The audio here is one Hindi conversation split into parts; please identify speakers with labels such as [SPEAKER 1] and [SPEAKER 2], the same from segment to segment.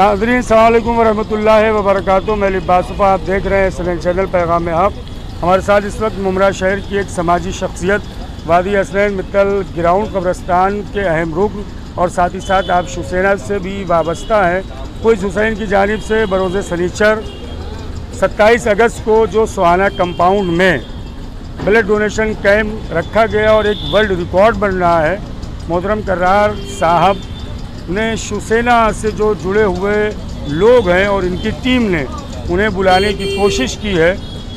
[SPEAKER 1] नाज़रीन अस्सलाम वालेकुम वरहमतुल्लाहि वबरकातुहू। मैं लिबासुफ़ा, आप देख रहे हैं SNN चैनल पैगाम हक़। हमारे साथ इस वक्त मुमरा शहर की एक समाजी शख्सियत वादी हसनैन मित्तल ग्राउंड कब्रस्तान के अहम रुकन और साथ ही साथ आप शिवसेना से भी वाबस्ता हैं। फ़ैज़ हुसैन की जानिब से बरोज़ सनीचर 27 अगस्त को जो सुहाना कंपाउंड में ब्लड डोनेशन कैंप रखा गया और एक वर्ल्ड रिकॉर्ड बन रहा है। मोहतरम करार साहब ने शिवसेना से जो जुड़े हुए लोग हैं और इनकी टीम ने उन्हें बुलाने की कोशिश की है।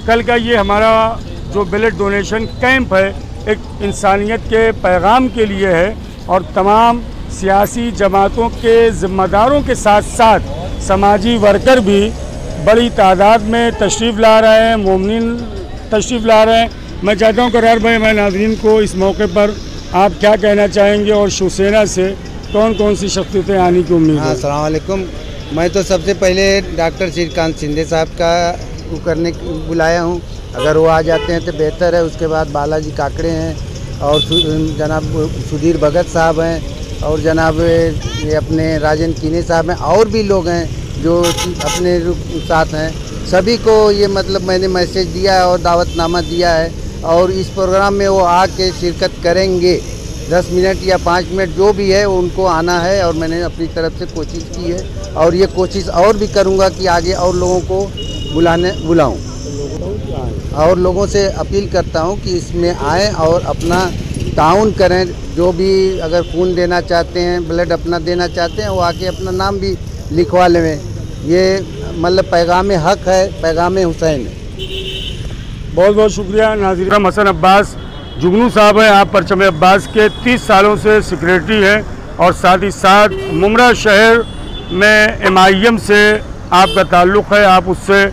[SPEAKER 1] कल का ये हमारा जो ब्लड डोनेशन कैंप है एक इंसानियत के पैगाम के लिए है और तमाम सियासी जमातों के ज़िम्मेदारों के साथ साथ समाजी वर्कर भी बड़ी तादाद में तशरीफ़ ला रहे हैं, मोमिन तशरीफ़ ला रहे हैं। मैं चाहता हूँ करार भाई, मैं नाज़रीन को इस मौके पर आप क्या कहना चाहेंगे और शिवसेना से कौन कौन सी शख्सियतें आने की उम्मीद है?
[SPEAKER 2] अस्सलाम वालेकुम। मैं तो सबसे पहले डॉक्टर श्रीकांत शिंदे साहब का बुलाया हूँ, अगर वो आ जाते हैं तो बेहतर है। उसके बाद बालाजी काकड़े हैं और जनाब सुधीर भगत साहब हैं और जनाब ये अपने राजन कीने साहब हैं और भी लोग हैं जो अपने साथ हैं। सभी को ये मतलब मैंने मैसेज दिया है और दावतनामा दिया है और इस प्रोग्राम में वो आके शिरकत करेंगे। 10 मिनट या 5 मिनट जो भी है उनको आना है और मैंने अपनी तरफ से कोशिश की है और ये कोशिश और भी करूँगा कि आगे और लोगों को बुलाऊँ और लोगों से अपील करता हूँ कि इसमें आएँ और अपना ताउन करें। जो भी अगर खून देना चाहते हैं, ब्लड अपना देना चाहते हैं, वो आके अपना नाम भी लिखवा लें। ये मतलब पैगाम हक़ है, पैगाम हुसैन है।
[SPEAKER 1] बहुत बहुत शुक्रिया। नाज़रीन, हसन अब्बास जुगनू साहब हैं, आप परचम अब्बास के 30 सालों से सेक्रेटरी हैं और साथ ही साथ मुमरा शहर में MIM से आपका ताल्लुक़ है, आप उससे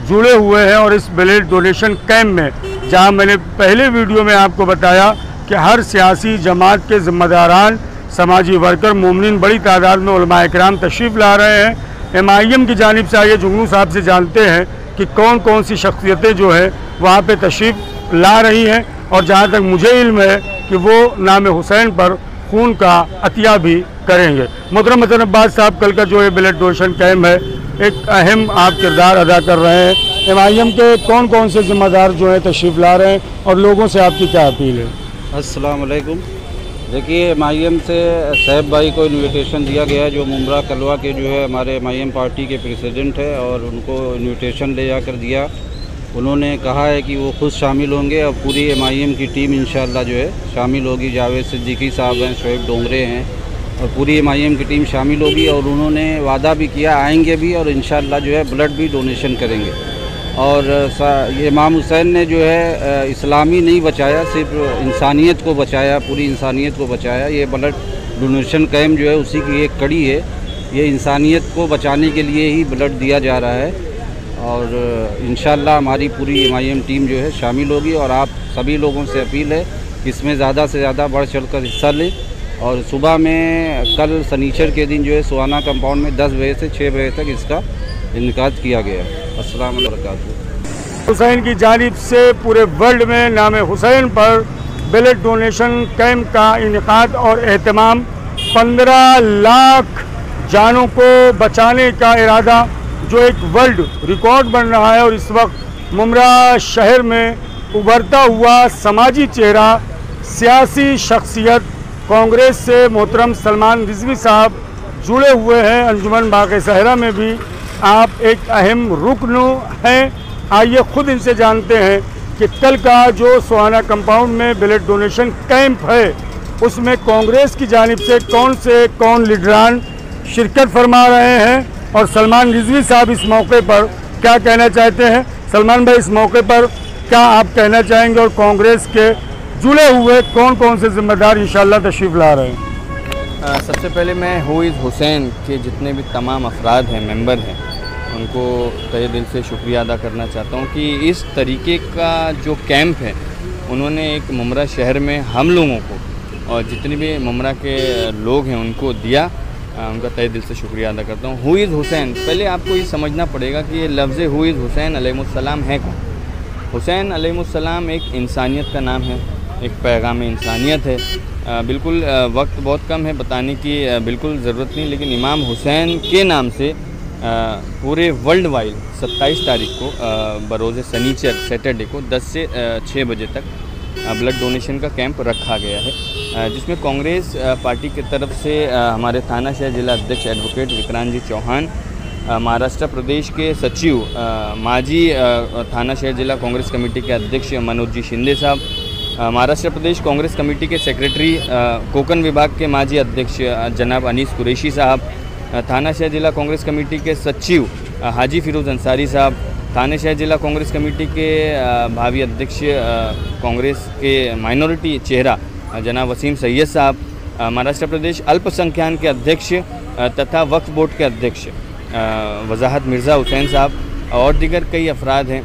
[SPEAKER 1] जुड़े हुए हैं। और इस ब्लड डोनेशन कैंप में जहां मैंने पहले वीडियो में आपको बताया कि हर सियासी जमात के ज़िम्मेदारान, समाजी वर्कर, मोमिन बड़ी तादाद में उलमा इकराम तशरीफ़ ला रहे हैं। MIM की जानिब से आइए जुगनू साहब से जानते हैं कि कौन कौन सी शख्सियतें जो है वहाँ पे तशरीफ़ ला रही हैं और जहाँ तक मुझे इल्म है कि वो नाम हुसैन पर खून का अतिया भी करेंगे। मोहतरम हसन अब्बास साहब, कल का जो ये ब्लड डोनेशन कैंप है एक अहम आप किरदार अदा कर रहे हैं। MIM के कौन कौन से ज़िम्मेदार जो हैं तशरीफ़ ला रहे हैं और लोगों से आपकी क्या अपील है?
[SPEAKER 3] अस्सलाम वालेकुम। देखिए, MIM से साहब भाई को इनविटेशन दिया गया है जो मुमरा कलवा के जो है हमारे MIM पार्टी के प्रेसिडेंट है और उनको इनविटेशन ले जाकर दिया। उन्होंने कहा है कि वो खुद शामिल होंगे और पूरी MIM की टीम इंशाअल्लाह जो है शामिल होगी। जावेद सिद्दीकी साहब हैं, शोएब डोंगरे हैं और पूरी MIM की टीम शामिल होगी और उन्होंने वादा भी किया आएंगे भी और इंशाअल्लाह जो है ब्लड भी डोनेशन करेंगे। और ये इमाम हुसैन ने जो है इस्लामी नहीं बचाया, सिर्फ इंसानियत को बचाया, पूरी इंसानियत को बचाया। ये ब्लड डोनेशन कैंप जो है उसी की एक कड़ी है। ये इंसानियत को बचाने के लिए ही ब्लड दिया जा रहा है और इंशाअल्लाह हमारी पूरी MIM टीम जो है शामिल होगी। और आप सभी लोगों से अपील है कि इसमें ज़्यादा से ज़्यादा बढ़ चढ़कर हिस्सा लें। और सुबह में कल सनीचर के दिन जो है सुहाना कंपाउंड में 10 बजे से 6 बजे तक इसका इनकाद किया गया। अस्सलाम वालेकुम।
[SPEAKER 1] हुसैन की जानिब से पूरे वर्ल्ड में नाम हुसैन पर ब्लड डोनेशन कैंप का इनेकाद और एहतमाम 15 लाख जानों को बचाने का इरादा जो एक वर्ल्ड रिकॉर्ड बन रहा है। और इस वक्त मुमरा शहर में उभरता हुआ समाजी चेहरा, सियासी शख्सियत कांग्रेस से मोहतरम सलमान रिजवी साहब जुड़े हुए हैं। अंजुमन बाग़ सहरा में भी आप एक अहम रुकन हैं। आइए खुद इनसे जानते हैं कि कल का जो सुहाना कंपाउंड में ब्लड डोनेशन कैंप है उसमें कांग्रेस की जानिब से कौन लीडरान शिरकत फरमा रहे हैं और सलमान रिजवी साहब इस मौके पर क्या कहना चाहते हैं। सलमान भाई, इस मौके पर क्या आप कहना चाहेंगे और कांग्रेस के जुड़े हुए कौन कौन से ज़िम्मेदार इंशाअल्लाह तशरीफ़ ला रहे हैं?
[SPEAKER 4] सबसे पहले मैं फ़ैज़ हुसैन के जितने भी तमाम अफराद हैं, मेंबर हैं, उनको तहे दिल से शुक्रिया अदा करना चाहता हूँ कि इस तरीके का जो कैंप है उन्होंने एक मुमरा शहर में हम लोगों को और जितने भी मुमरा के लोग हैं उनको दिया। उनका तहे दिल से शुक्रिया अदा करता हूँ। फ़ैज़ हुसैन, पहले आपको ये समझना पड़ेगा कि ये लफ्ज़ फ़ैज़ हुसैन अलैहिस्सलाम है कौन। हुसैन अलैहिस्सलाम एक इंसानियत का नाम है, एक पैगाम इंसानियत है। बिल्कुल वक्त बहुत कम है बताने की बिल्कुल ज़रूरत नहीं, लेकिन इमाम हुसैन के नाम से पूरे वर्ल्ड वाइड 27 तारीख को बरोज़ सनीचर सैटरडे को 10 से 6 बजे तक ब्लड डोनेशन का कैंप रखा गया है, जिसमें कांग्रेस पार्टी की तरफ से हमारे थाना शहर जिला अध्यक्ष एडवोकेट विक्रांत जी चौहान, महाराष्ट्र प्रदेश के सचिव माजी थाना शहर जिला कांग्रेस कमेटी के अध्यक्ष मनोज जी शिंदे साहब, महाराष्ट्र प्रदेश कांग्रेस कमेटी के सेक्रेटरी कोकण विभाग के माजी अध्यक्ष जनाब अनीस कुरैशी साहब, थाना शहर जिला कांग्रेस कमेटी के सचिव हाजी फिरोज़ अंसारी साहब, थाना शहर जिला कांग्रेस कमेटी के भावी अध्यक्ष कांग्रेस के माइनॉरिटी चेहरा जनाब वसीम सैयद साहब, महाराष्ट्र प्रदेश अल्पसंख्यक के अध्यक्ष तथा वक्फ बोर्ड के अध्यक्ष वजाहत मिर्ज़ा हुसैन साहब और दीगर कई अफराद हैं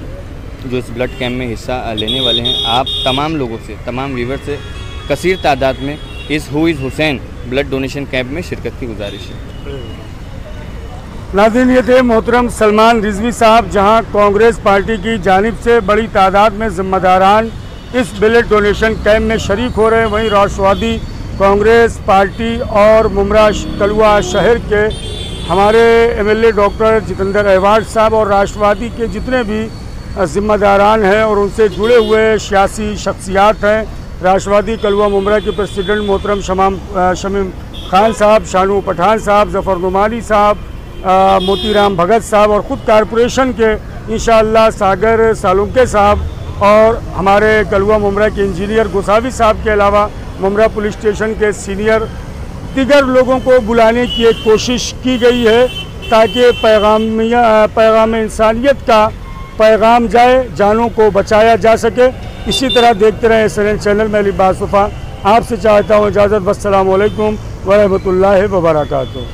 [SPEAKER 4] जो इस ब्लड कैंप में हिस्सा लेने वाले हैं। आप तमाम लोगों से, तमाम व्यूवर से कसीर तादाद में इस who is Hussain blood donation camp में शिरकत की गुजारिश है।
[SPEAKER 1] नाज़रीन, ये थे मोहतरम सलमान रिजवी साहब, जहां कांग्रेस पार्टी की जानिब से बड़ी तादाद में ज़िम्मेदारान इस ब्लड डोनेशन कैंप में शरीक हो रहे हैं। वहीं राष्ट्रवादी कांग्रेस पार्टी और मुमरा कलवा शहर के हमारे एमएलए डॉक्टर जितेंद्र अहवाज साहब और राष्ट्रवादी के जितने भी ज़िम्मेदारान हैं और उनसे जुड़े हुए सियासी शख्सियात हैं, राष्ट्रवादी कलवा मुमरा के प्रेसिडेंट मोहतरम शमीम खान साहब, शानू पठान साहब, जफ़र नुमानी साहब, मोतीराम भगत साहब और ख़ुद कॉरपोरेशन के इंशाअल्लाह सागर सालुंके साहब और हमारे कलवा मुमरा के इंजीनियर गोसावी साहब के अलावा मुमरा पुलिस स्टेशन के सीनियर दीगर लोगों को बुलाने की एक कोशिश की गई है ताकि पैगाम इंसानियत का पैगाम जाए, जानों को बचाया जा सके। इसी तरह देखते रहें SNN चैनल में। लिबास वफ़ा आपसे चाहता हूँ इजाज़त। वस्सलामु अलैकुम व रहमतुल्लाहि व बरकातुहू।